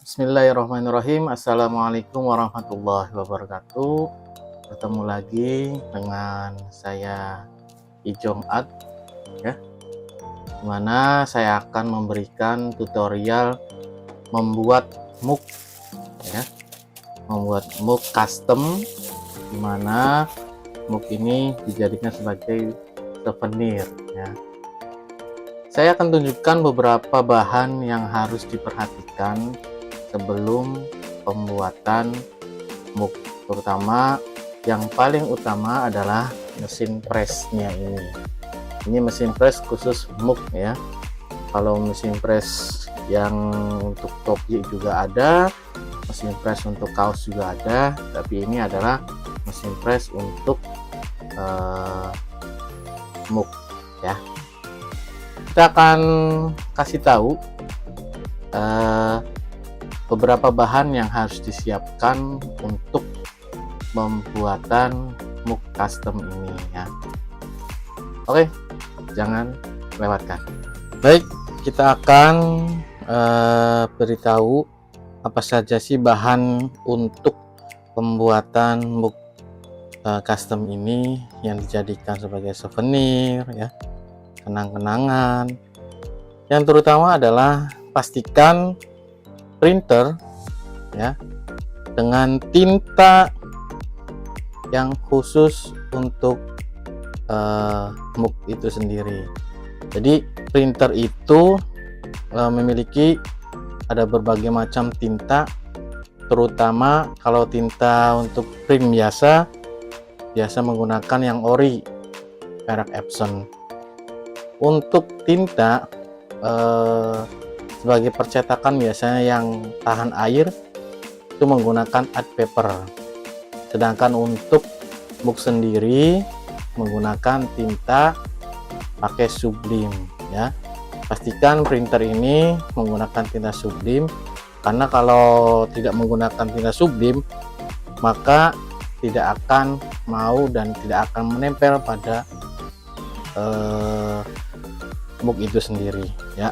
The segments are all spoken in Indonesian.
Bismillahirrahmanirrahim. Assalamualaikum warahmatullahi wabarakatuh. Bertemu lagi dengan saya Ijong Ad, ya, dimana saya akan memberikan tutorial membuat mug, ya, membuat mug custom, dimana mug ini dijadikan sebagai souvenir, ya. Saya akan tunjukkan beberapa bahan yang harus diperhatikan sebelum pembuatan mug, terutama yang paling utama adalah mesin pressnya ini. Ini mesin press khusus mug, ya. Kalau mesin press yang untuk topi juga ada, mesin press untuk kaos juga ada, tapi ini adalah mesin press untuk mug, ya. Kita akan kasih tahu beberapa bahan yang harus disiapkan untuk pembuatan mug custom ini, ya. Oke, jangan lewatkan. Baik, kita akan beritahu apa saja sih bahan untuk pembuatan mug custom ini yang dijadikan sebagai souvenir, ya, kenang-kenangan. Yang terutama adalah pastikan printer, ya, dengan tinta yang khusus untuk mug itu sendiri. Jadi printer itu memiliki ada berbagai macam tinta, terutama kalau tinta untuk print biasa menggunakan yang ori merek Epson. Untuk tinta sebagai percetakan biasanya yang tahan air itu menggunakan art paper, sedangkan untuk mug sendiri menggunakan tinta pakai Sublime, ya. Pastikan printer ini menggunakan tinta Sublime, karena kalau tidak menggunakan tinta Sublime maka tidak akan mau dan tidak akan menempel pada mug itu sendiri, ya.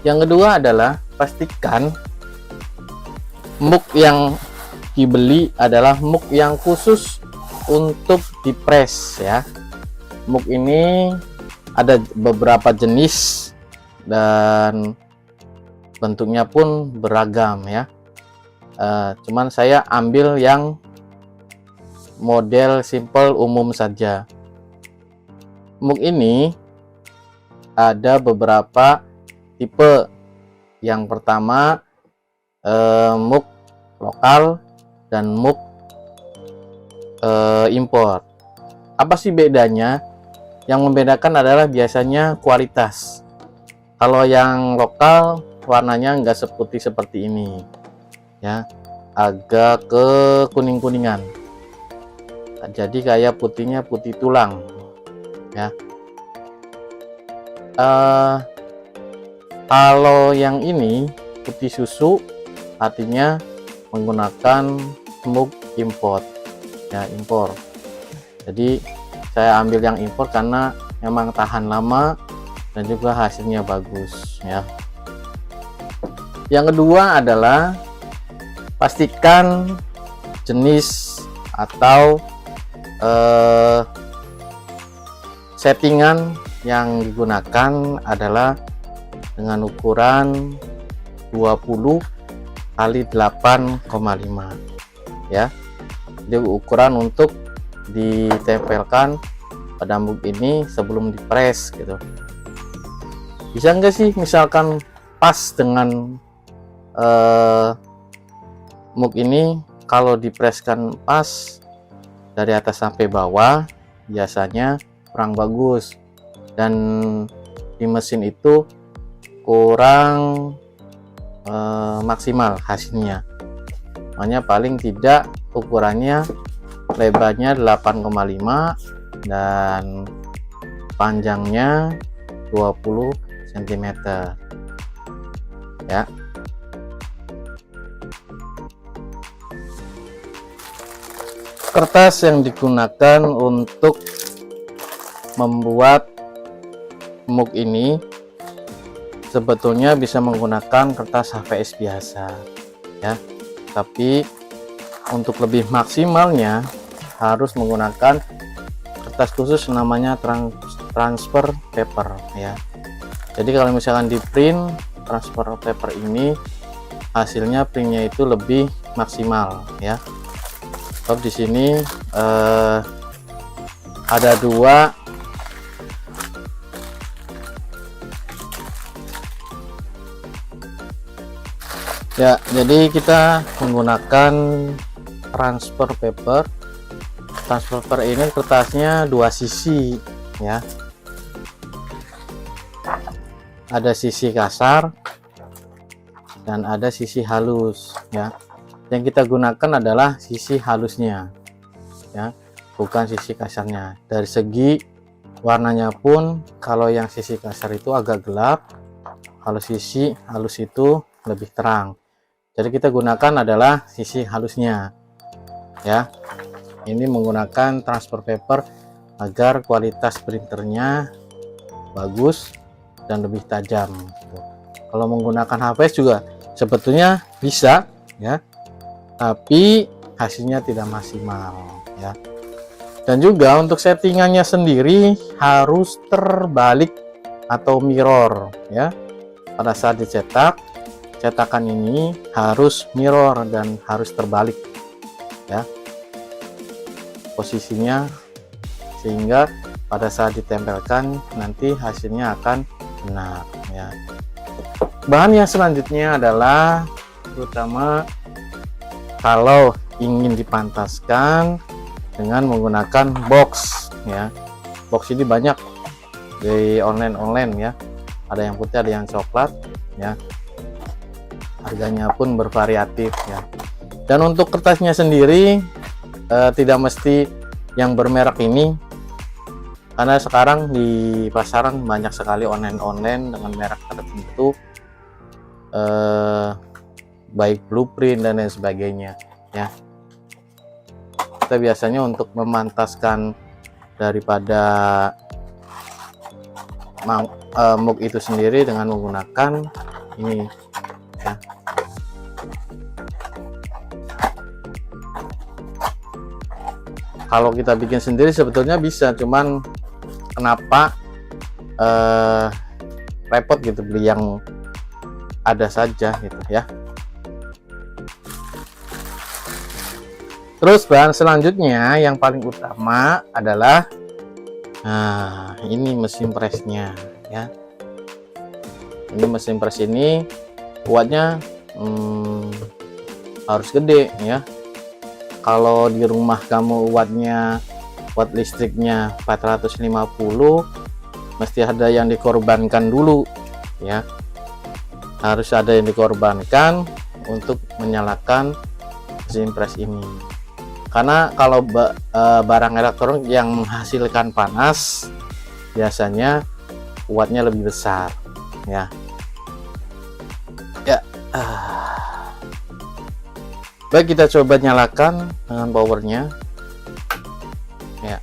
Yang kedua adalah pastikan mug yang dibeli adalah mug yang khusus untuk dipres, ya. Mug ini ada beberapa jenis dan bentuknya pun beragam, ya. Cuman saya ambil yang model simple umum saja. Mug ini ada beberapa tipe. Yang pertama mug lokal dan mug impor. Apa sih bedanya? Yang membedakan adalah biasanya kualitas. Kalau yang lokal warnanya nggak seputih seperti ini, ya, agak ke kuning-kuningan, jadi kayak putihnya putih tulang, ya. Kalau yang ini putih susu, artinya menggunakan mug import, ya, impor. Jadi saya ambil yang impor karena memang tahan lama dan juga hasilnya bagus, ya. Yang kedua adalah pastikan jenis atau settingan yang digunakan adalah dengan ukuran 20 kali 8,5, ya. Jadi ukuran untuk ditempelkan pada mug ini sebelum dipres, gitu. Bisa enggak sih misalkan pas dengan mug ini, kalau dipreskan pas dari atas sampai bawah biasanya kurang bagus dan di mesin itu kurang maksimal hasilnya. Makanya paling tidak ukurannya lebarnya 8,5 dan panjangnya 20 cm, ya. Kertas yang digunakan untuk membuat mug ini sebetulnya bisa menggunakan kertas HVS biasa ya, tapi untuk lebih maksimalnya harus menggunakan kertas khusus namanya transfer paper ya. Jadi kalau misalkan di print transfer paper ini, hasilnya printnya itu lebih maksimal ya. Sebab di sini ada dua ya, jadi kita menggunakan transfer paper. Transfer paper ini kertasnya dua sisi ya, ada sisi kasar dan ada sisi halus ya. Yang kita gunakan adalah sisi halusnya ya, bukan sisi kasarnya. Dari segi warnanya pun, kalau yang sisi kasar itu agak gelap, kalau sisi halus itu lebih terang. Jadi kita gunakan adalah sisi halusnya ya. Ini menggunakan transfer paper agar kualitas printernya bagus dan lebih tajam. Kalau menggunakan HVS juga sebetulnya bisa ya, tapi hasilnya tidak maksimal ya. Dan juga untuk settingannya sendiri harus terbalik atau mirror ya. Pada saat dicetak, cetakan ini harus mirror dan harus terbalik ya posisinya, sehingga pada saat ditempelkan nanti hasilnya akan benar ya. Bahan yang selanjutnya adalah, terutama kalau ingin dipantaskan dengan menggunakan box ya. Box ini banyak di online ya, ada yang putih ada yang coklat ya, harganya pun bervariatif ya. Dan untuk kertasnya sendiri tidak mesti yang bermerek ini, karena sekarang di pasaran banyak sekali online dengan merek tertentu, baik Blueprint dan lain sebagainya ya. Kita biasanya untuk memantaskan daripada mug itu sendiri dengan menggunakan ini ya. Kalau kita bikin sendiri sebetulnya bisa, cuman kenapa repot gitu beli yang ada saja gitu ya. Terus bahan selanjutnya yang paling utama adalah, nah ini mesin presnya ya. Ini mesin pres ini kuatnya harus gede ya. Kalau di rumah kamu watt listriknya 450, mesti ada yang dikorbankan dulu ya. Harus ada yang dikorbankan untuk menyalakan mesin pres ini. Karena kalau barang elektronik yang menghasilkan panas biasanya wattnya lebih besar ya. Baik, kita coba nyalakan dengan powernya ya.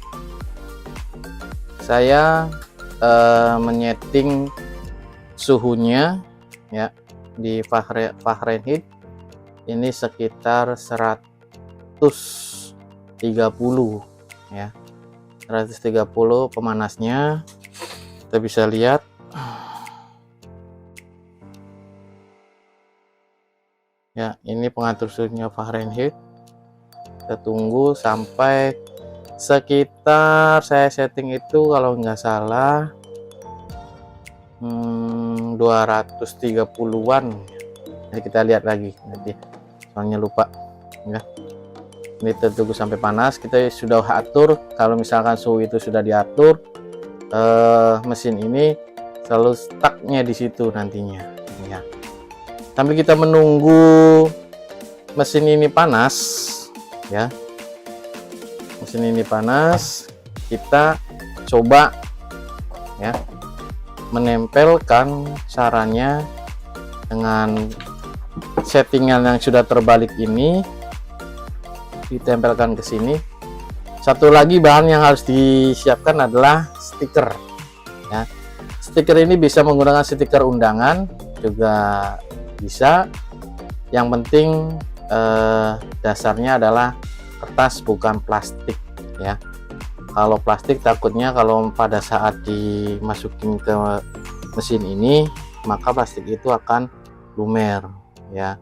Saya menyeting suhunya ya di Fahrenheit ini sekitar 130 ya, 130 pemanasnya. Kita bisa lihat ya, ini pengatur suhunya Fahrenheit. Kita tunggu sampai sekitar, saya setting itu kalau nggak salah 230-an. Jadi kita lihat lagi nanti, soalnya lupa ya. Ini tertunggu sampai panas. Kita sudah atur, kalau misalkan suhu itu sudah diatur, mesin ini selalu stucknya di situ nantinya ya. Sambil kita menunggu mesin ini panas ya, mesin ini panas, kita coba ya menempelkan caranya dengan settingan yang sudah terbalik ini, ditempelkan ke sini. Satu lagi bahan yang harus disiapkan adalah stiker ya. Stiker ini bisa menggunakan stiker undangan juga bisa. Yang penting dasarnya adalah kertas bukan plastik ya. Kalau plastik takutnya kalau pada saat dimasukin ke mesin ini maka plastik itu akan lumer ya.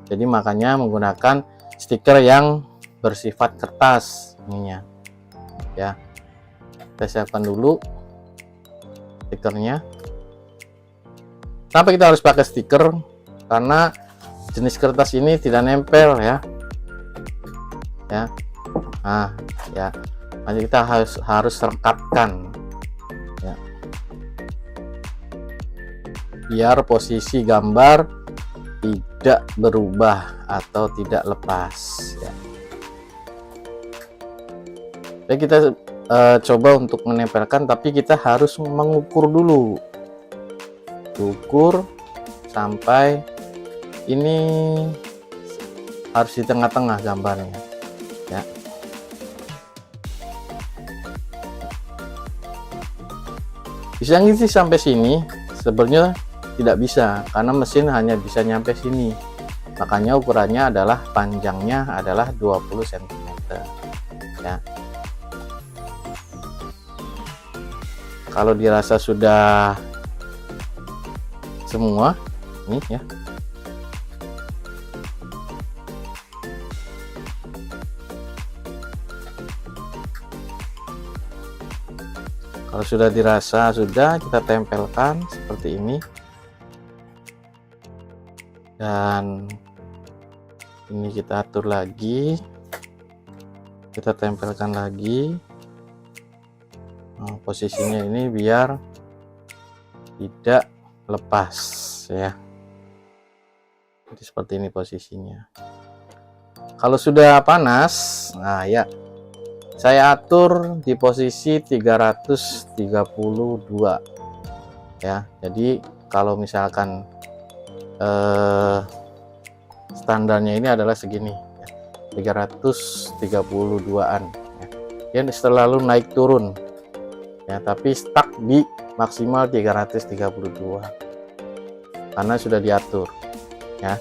Jadi makanya menggunakan stiker yang bersifat kertas ininya ya. Kita siapkan dulu stikernya. Kenapa kita harus pakai stiker? Karena jenis kertas ini tidak nempel ya. Nah ya, nanti kita harus rekatkan ya, biar posisi gambar tidak berubah atau tidak lepas ya. Jadi kita coba untuk menempelkan, tapi kita harus mengukur dulu, ukur sampai ini harus di tengah-tengah gambarnya ya. Bisa ngisi sampai sini, sebenarnya tidak bisa karena mesin hanya bisa nyampe sini, makanya ukurannya adalah panjangnya adalah 20 cm ya. Kalau dirasa sudah semua ini ya, kalau sudah dirasa sudah, kita tempelkan seperti ini, dan ini kita atur lagi, kita tempelkan lagi. Nah, posisinya ini biar tidak lepas ya. Jadi seperti ini posisinya. Kalau sudah panas, nah ya, saya atur di posisi 332 ya. Jadi kalau misalkan standarnya ini adalah segini ya, 332an ya. Dia selalu naik turun ya, tapi stuck di maksimal 332 karena sudah diatur ya.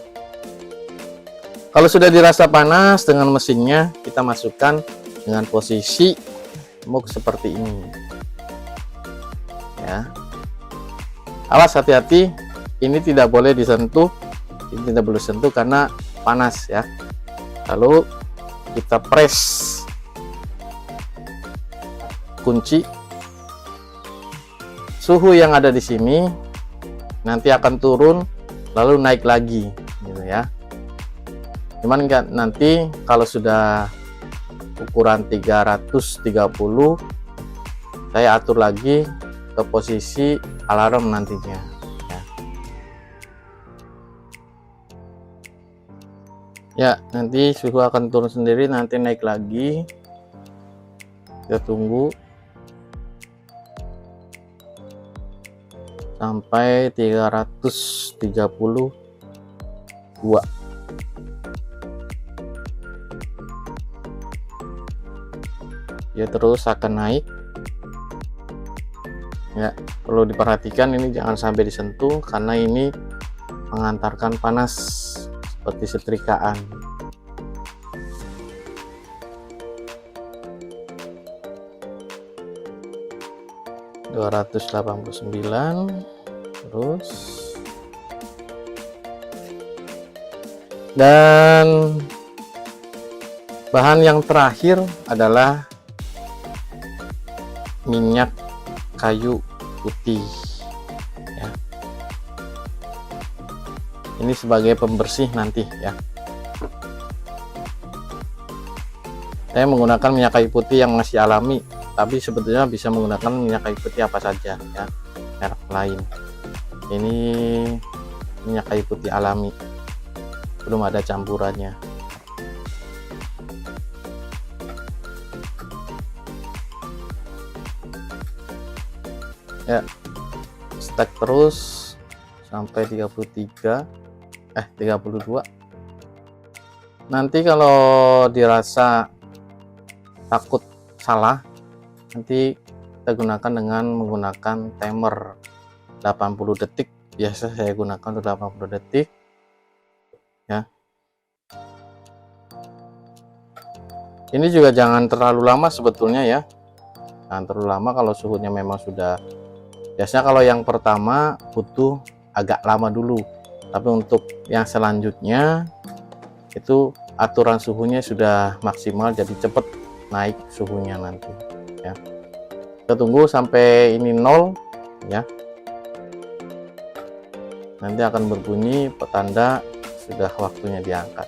Kalau sudah dirasa panas dengan mesinnya, kita masukkan dengan posisi muk seperti ini ya. Awas, hati-hati, ini tidak boleh disentuh, ini tidak boleh sentuh karena panas ya. Lalu kita press kunci, suhu yang ada di sini nanti akan turun lalu naik lagi gitu ya. Cuman nanti kalau sudah ukuran 330 saya atur lagi ke posisi alarm nantinya ya. Nanti suhu akan turun sendiri, nanti naik lagi, kita tunggu sampai 332 ya, terus akan naik ya. Perlu diperhatikan ini jangan sampai disentuh karena ini mengantarkan panas seperti setrikaan. (289) terus, dan bahan yang terakhir adalah minyak kayu putih ya. Ini sebagai pembersih nanti ya. Saya menggunakan minyak kayu putih yang masih alami, tapi sebetulnya bisa menggunakan minyak kayu putih apa saja ya, merek lain. Ini minyak kayu putih alami, belum ada campurannya ya. Stack terus sampai 32. Nanti kalau dirasa takut salah, nanti kita gunakan dengan menggunakan timer 80 detik. Biasa saya gunakan untuk 80 detik ya. Ini juga jangan terlalu lama sebetulnya ya, jangan terlalu lama kalau suhunya memang sudah, biasanya kalau yang pertama butuh agak lama dulu, tapi untuk yang selanjutnya itu aturan suhunya sudah maksimal, jadi cepet naik suhunya nanti ya. Kita tunggu sampai ini 0 ya, nanti akan berbunyi petanda sudah waktunya diangkat.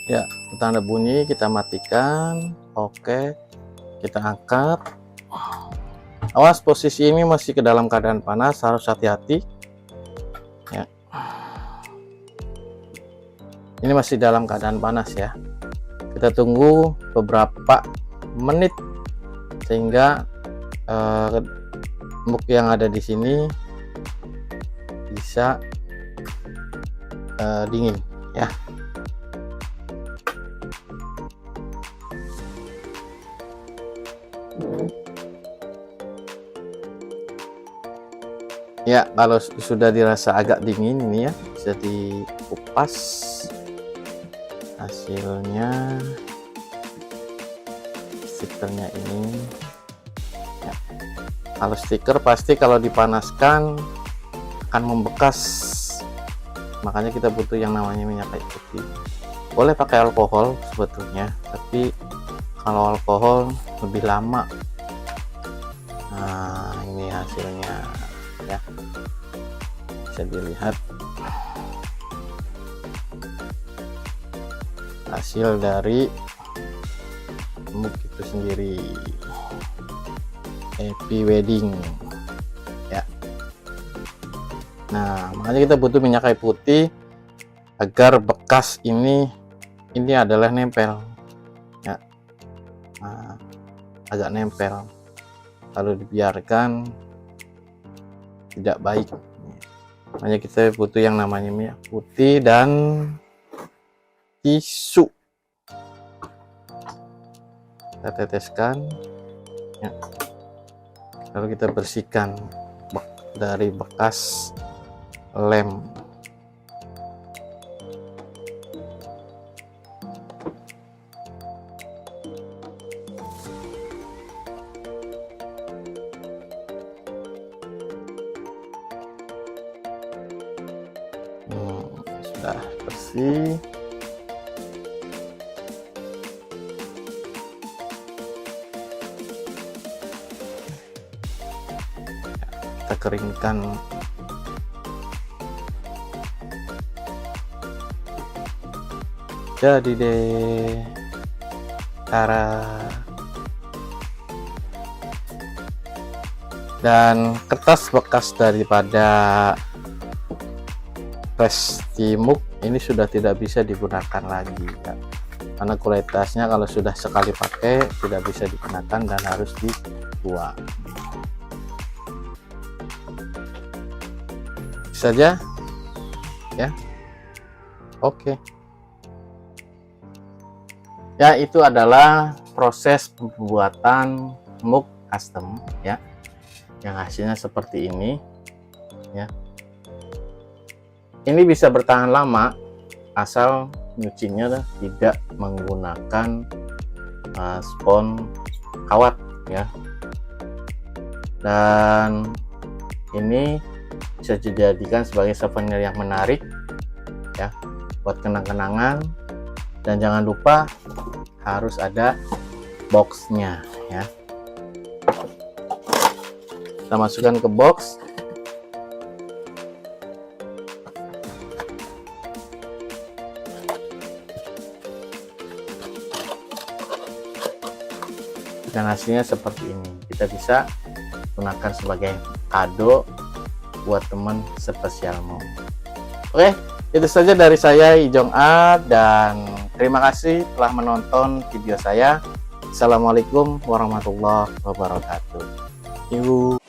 Ya, tanda bunyi kita matikan. Oke, kita angkat. Awas, posisi ini masih ke dalam keadaan panas, harus hati-hati ya. Ini masih dalam keadaan panas ya. Kita tunggu beberapa menit sehingga muk yang ada di sini bisa dingin ya. Ya, kalau sudah dirasa agak dingin ini ya, bisa dikupas hasilnya. Stikernya ini ya. Kalau stiker pasti kalau dipanaskan akan membekas, makanya kita butuh yang namanya minyak kayu putih. Boleh pakai alkohol sebetulnya, tapi kalau alkohol lebih lama. Nah, ini hasilnya ya, bisa dilihat hasil dari muk itu sendiri. Happy wedding ya. Nah, makanya kita butuh minyak kayu putih agar bekas ini adalah nempel ya. Nah, agak nempel, kalau dibiarkan tidak baik. Makanya kita butuh yang namanya minyak putih dan tisu. Kita teteskan ya. Lalu kita bersihkan dari bekas lem. Sudah bersih. Kita keringkan. Jadi deh, cara. Dan kertas bekas daripada resti muk ini sudah tidak bisa digunakan lagi ya. Karena kualitasnya kalau sudah sekali pakai tidak bisa digunakan dan harus dibuang. Saja ya. Oke ya, itu adalah proses pembuatan muk custom ya, yang hasilnya seperti ini ya. Ini bisa bertahan lama asal nyucinya tidak menggunakan spons kawat ya. Dan ini bisa dijadikan sebagai souvenir yang menarik ya, buat kenang-kenangan. Dan jangan lupa harus ada boxnya ya. Kita masukkan ke box. dan hasilnya seperti ini. Kita bisa gunakan sebagai kado buat teman spesialmu. Oke, itu saja dari saya Ijong Art, dan terima kasih telah menonton video saya. Assalamualaikum warahmatullahi wabarakatuh. Yuk.